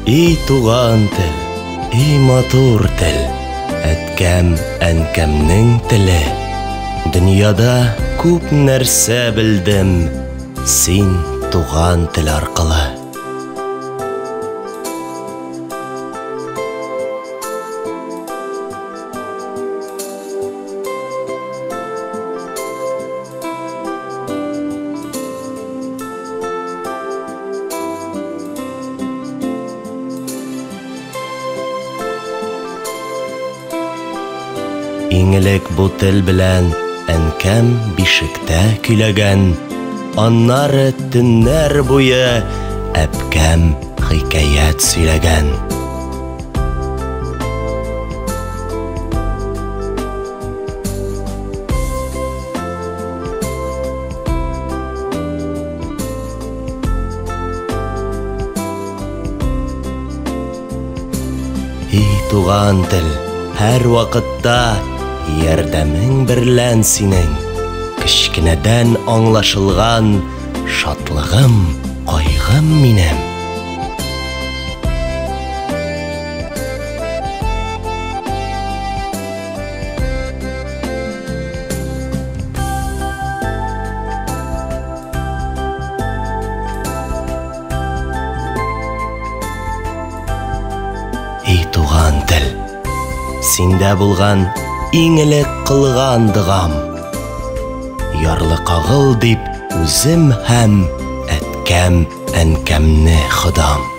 И туган тел, и матур тел, әткәм, әнкәмнең теле. Дөньяда күп нәрсә белдем, син туган тел аркылы. Иңелек бу тел белән әнкәм бишектә көйләгән, аннары төннәр буе әпкәм хикәят сөйләгән. И туган тел, һәр вакытта ярдәмең берлән синең, кечкенәдән аңлашылган шатлыгым, кайгым минем. И туган тел, синдә булган иң элек кылган догам, ярлы кагыл дип үзем һәм әткәм, әнкәмне Ходам.